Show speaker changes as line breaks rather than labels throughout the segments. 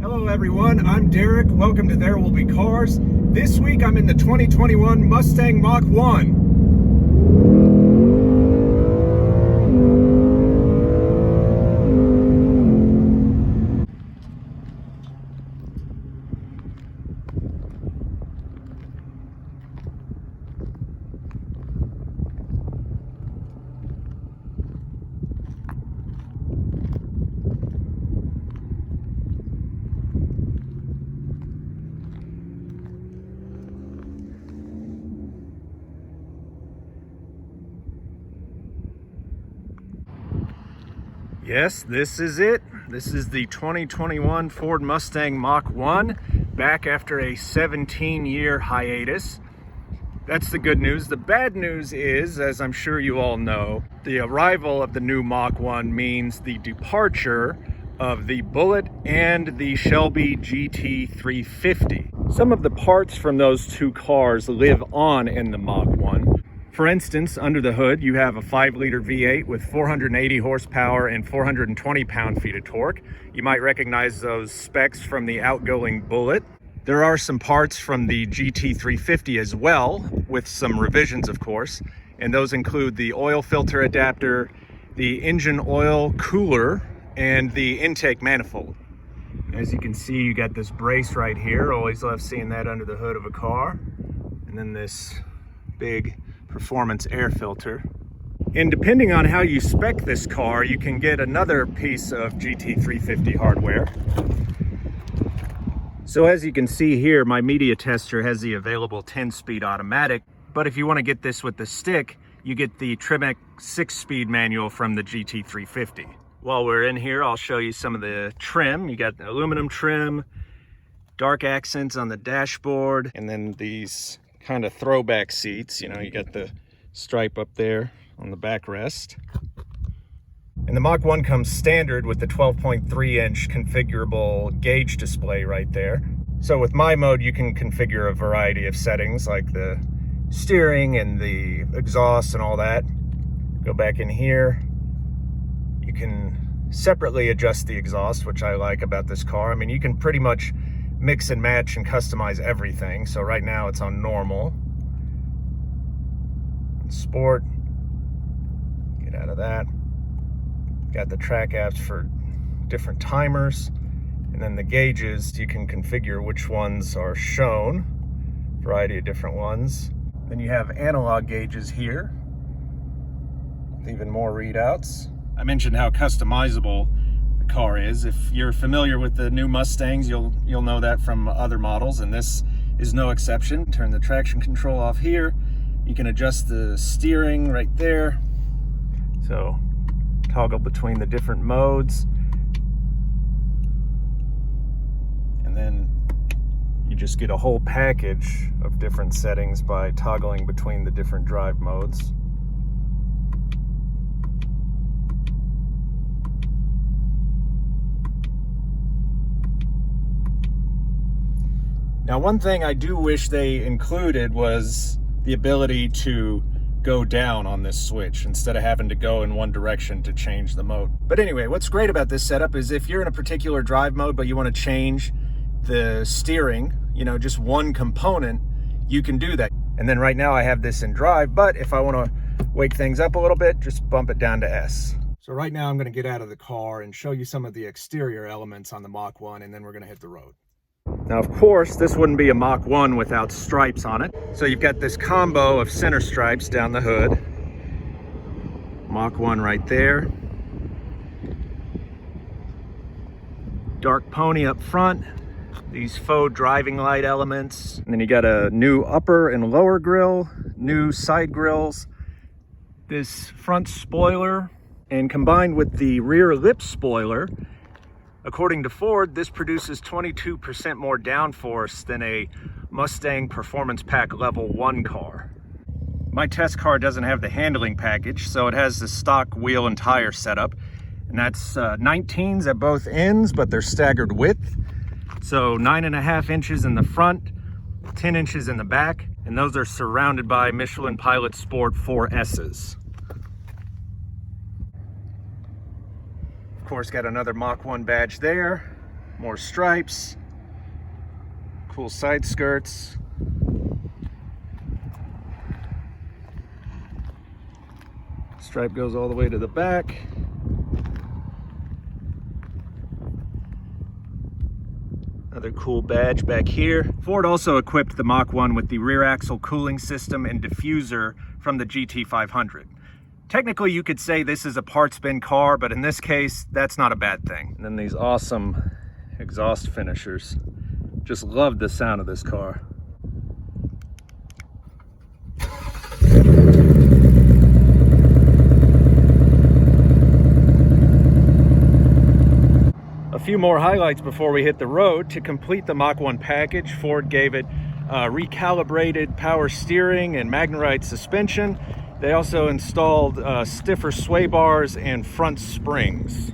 Hello everyone, I'm Derek. Welcome to There Will Be Cars. This week I'm in the 2021 Mustang Mach 1. Yes, this is it. This is the 2021 Ford Mustang Mach 1, back after a 17-year hiatus. That's the good news. The bad news is, as I'm sure you all know, the arrival of the new Mach 1 means the departure of the Bullitt and the Shelby GT350. Some of the parts from those two cars live on in the Mach 1. For instance, under the hood, you have a 5-liter V8 with 480 horsepower and 420 pound-feet of torque. You might recognize those specs from the outgoing Bullitt. There are some parts from the GT350 as well, with some revisions, of course, and those include the oil filter adapter, the engine oil cooler, and the intake manifold. As you can see, you got this brace right here. Always love seeing that under the hood of a car. And then this big performance air filter. And depending on how you spec this car, you can get another piece of GT350 hardware. So as you can see here, my media tester has the available 10-speed automatic, but if you want to get this with the stick, you get the Tremec 6-speed manual from the GT350. While we're in here, I'll show you some of the trim. You got aluminum trim, dark accents on the dashboard, and then these kind of throwback seats. You know, you got the stripe up there on the backrest. And the Mach 1 comes standard with the 12.3-inch configurable gauge display right there. So with my mode, you can configure a variety of settings like the steering and the exhaust and all that. Go back in here. You can separately adjust the exhaust, which I like about this car. I mean, you can pretty much mix and match and customize everything. So right now it's on normal. Sport, get out of that. Got the track apps for different timers, and then the gauges, you can configure which ones are shown, variety of different ones. Then you have analog gauges here, with even more readouts. I mentioned how customizable the car is. If you're familiar with the new Mustangs, you'll know that from other models, and this is no exception. Turn the traction control off here. You can adjust the steering right there. So toggle between the different modes. And then you just get a whole package of different settings by toggling between the different drive modes. Now, one thing I do wish they included was the ability to go down on this switch instead of having to go in one direction to change the mode. But anyway, what's great about this setup is if you're in a particular drive mode but you want to change the steering, you know, just one component, you can do that. And then right now I have this in drive, but if I want to wake things up a little bit, just bump it down to S. So right now I'm going to get out of the car and show you some of the exterior elements on the Mach 1, and then we're going to hit the road. Now, of course, this wouldn't be a Mach 1 without stripes on it. So you've got this combo of center stripes down the hood. Mach 1 right there. Dark pony up front. These faux driving light elements. And then you got a new upper and lower grille, new side grills, this front spoiler, and combined with the rear lip spoiler, according to Ford, this produces 22% more downforce than a Mustang Performance Pack Level 1 car. My test car doesn't have the handling package, so it has the stock wheel and tire setup, and that's 19s at both ends, but they're staggered width. So 9.5 inches in the front, 10 inches in the back, and those are surrounded by Michelin Pilot Sport 4S's. Of course, got another Mach 1 badge there. More stripes, cool side skirts. Stripe goes all the way to the back. Another cool badge back here. Ford also equipped the Mach 1 with the rear axle cooling system and diffuser from the GT500. Technically, you could say this is a parts bin car, but in this case, that's not a bad thing. And then these awesome exhaust finishers. Just love the sound of this car. A few more highlights before we hit the road. To complete the Mach 1 package, Ford gave it recalibrated power steering and Magnerite suspension. They also installed stiffer sway bars and front springs.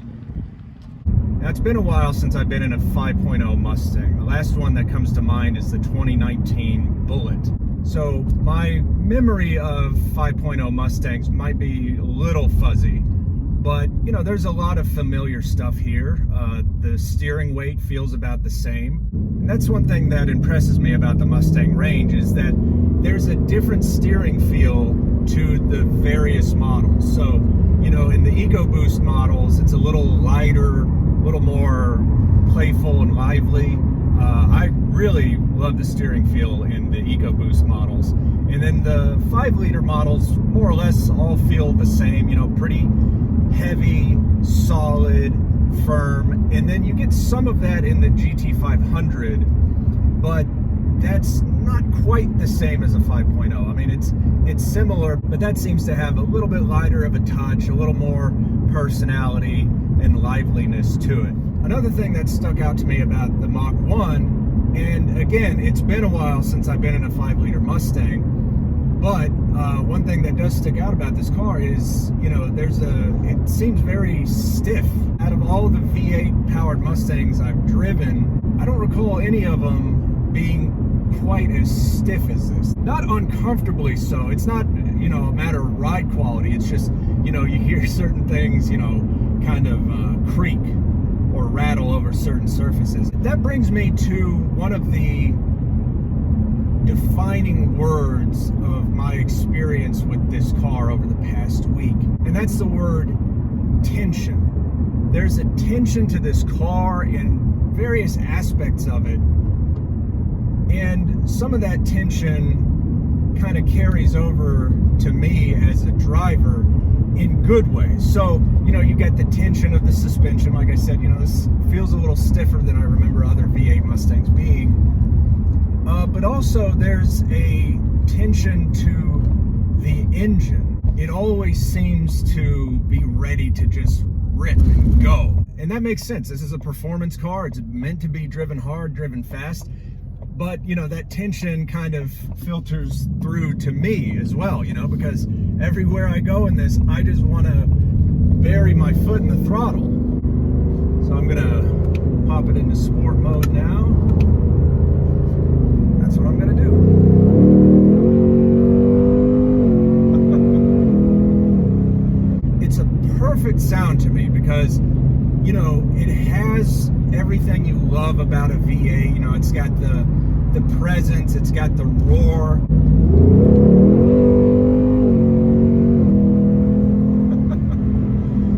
Now, it's been a while since I've been in a 5.0 Mustang. The last one that comes to mind is the 2019 Bullitt. So my memory of 5.0 Mustangs might be a little fuzzy. But, you know, there's a lot of familiar stuff here. The steering weight feels about the same. And that's one thing that impresses me about the Mustang range, is that there's a different steering feel to the various models. So, you know, in the EcoBoost models, it's a little lighter, a little more playful and lively. I really love the steering feel in the EcoBoost models. And then the 5-liter models, more or less, all feel the same, you know, pretty heavy, solid, firm, and then you get some of that in the GT500, but that's not quite the same as a 5.0. I mean, it's similar, but that seems to have a little bit lighter of a touch, a little more personality and liveliness to it. Another thing that stuck out to me about the Mach 1, and again, it's been a while since I've been in a 5-liter Mustang, but one thing that does stick out about this car is, you know, it seems very stiff. Out of all the V8 powered Mustangs I've driven, I don't recall any of them being quite as stiff as this. Not uncomfortably so. It's not, you know, a matter of ride quality. It's just, you know, you hear certain things, you know, kind of creak or rattle over certain surfaces. That brings me to one of the defining words of my experience with this car over the past week, and that's the word tension. There's a tension to this car in various aspects of it, and some of that tension kind of carries over to me as a driver in good ways. So, you know, you get the tension of the suspension. Like I said, you know, this feels a little stiffer than I remember other V8 Mustangs being. But also there's a tension to the engine. It always seems to be ready to just rip and go. And that makes sense. This is a performance car. It's meant to be driven hard, driven fast. But, you know, that tension kind of filters through to me as well, you know, because everywhere I go in this, I just want to bury my foot in the throttle. So I'm going to pop it into sport mode now. That's what I'm gonna do. It's a perfect sound to me because, you know, it has everything you love about a V8. You know, it's got the presence, it's got the roar.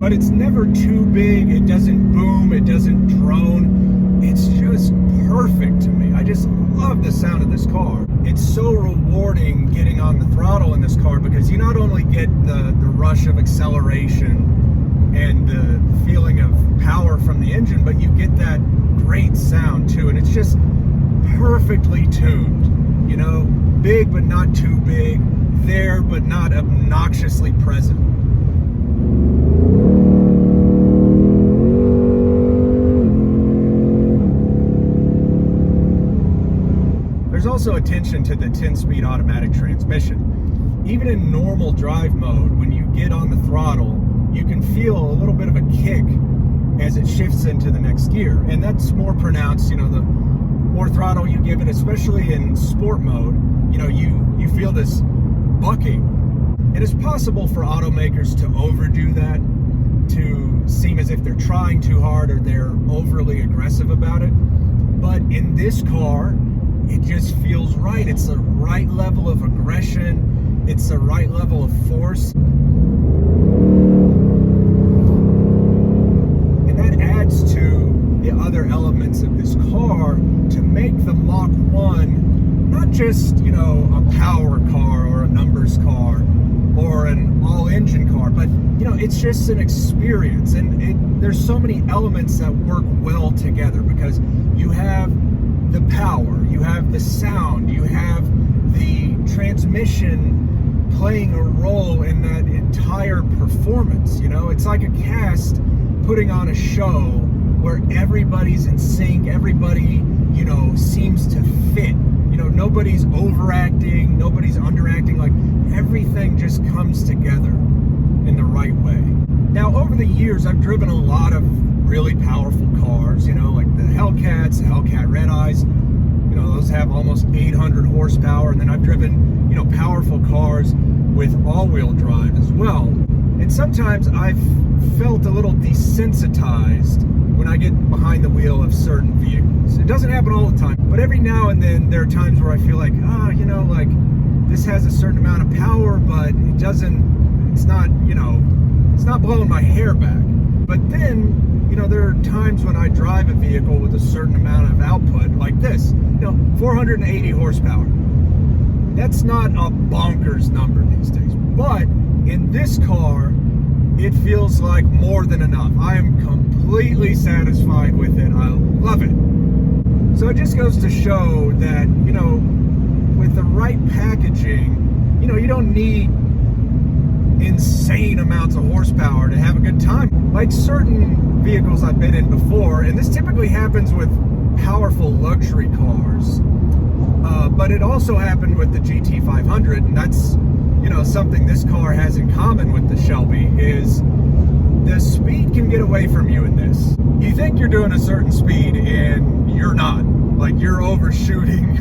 But it's never too big, it doesn't boom, it doesn't drone. It's just perfect to me. I just love the sound of this car. It's so rewarding getting on the throttle in this car because you not only get the rush of acceleration and the feeling of power from the engine, but you get that great sound too. And it's just perfectly tuned. You know, big but not too big, there but not obnoxiously present. There's also attention to the 10-speed automatic transmission. Even in normal drive mode, when you get on the throttle, you can feel a little bit of a kick as it shifts into the next gear. And that's more pronounced, you know, the more throttle you give it, especially in sport mode, you know, you feel this bucking. It is possible for automakers to overdo that, to seem as if they're trying too hard or they're overly aggressive about it. But in this car, it just feels right. It's the right level of aggression. It's the right level of force. And that adds to the other elements of this car to make the Mach 1 not just, you know, a power car or a numbers car or an all-engine car, but, you know, it's just an experience. And there's so many elements that work well together because you have the power, you have the sound, you have the transmission playing a role in that entire performance. You know, it's like a cast putting on a show where everybody's in sync, everybody, you know, seems to fit. You know, nobody's overacting, nobody's underacting, like everything just comes together in the right way. Now, over the years, I've driven a lot of really powerful cars, you know, like the Hellcats, the Hellcat Red Eyes. You know, those have almost 800 horsepower. And then I've driven, you know, powerful cars with all-wheel drive as well. And sometimes I've felt a little desensitized when I get behind the wheel of certain vehicles. It doesn't happen all the time, but every now and then there are times where I feel like, you know, like this has a certain amount of power, but it's not, you know, it's not blowing my hair back. But then, you know, there are times when I drive a vehicle with a certain amount of output like this, you know, 480 horsepower. That's not a bonkers number these days, but in this car, it feels like more than enough. I am completely satisfied with it. I love it. So it just goes to show that, you know, with the right packaging, you know, you don't need insane amounts of horsepower to have a good time. Like certain vehicles I've been in before, and this typically happens with powerful luxury cars, but it also happened with the GT500, and that's, you know, something this car has in common with the Shelby is the speed can get away from you in this. You think you're doing a certain speed and you're not. Like you're overshooting,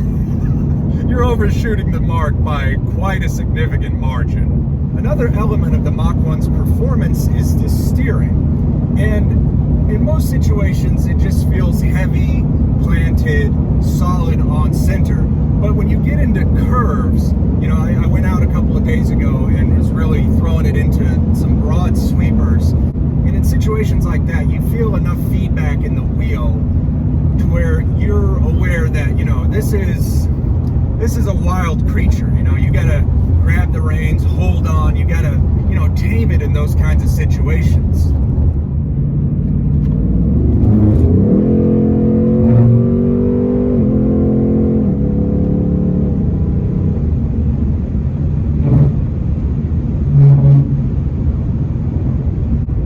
you're overshooting the mark by quite a significant margin. Another element of the Mach 1's performance is the steering. And in most situations, it just feels heavy, planted, solid on center. But when you get into curves, you know, I went out a couple of days ago and was really throwing it into some broad sweepers. And in situations like that, you feel enough feedback in the wheel to where you're aware that, you know, this is a wild creature. You know, you gotta grab the reins, hold on, you gotta, you know, tame it in those kinds of situations.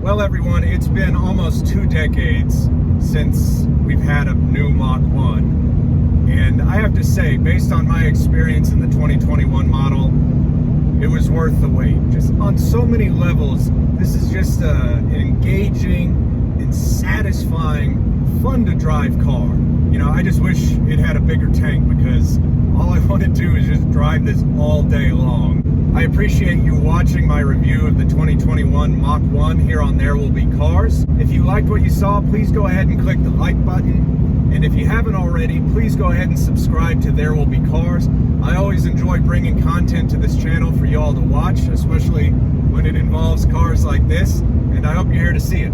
Well, everyone, it's been almost 2 decades since we've had a new Mach 1. And I have to say, based on my experience in the 2021 model, it was worth the wait. Just on so many levels, this is just an engaging and satisfying, fun to drive car. You know, I just wish it had a bigger tank because all I want to do is just drive this all day long. I appreciate you watching my review of the 2021 Mach 1 here on There Will Be Cars. If you liked what you saw, please go ahead and click the like button. And if you haven't already, please go ahead and subscribe to There Will Be Cars. I always enjoy bringing content to this channel for you all to watch, especially when it involves cars like this. And I hope you're here to see it.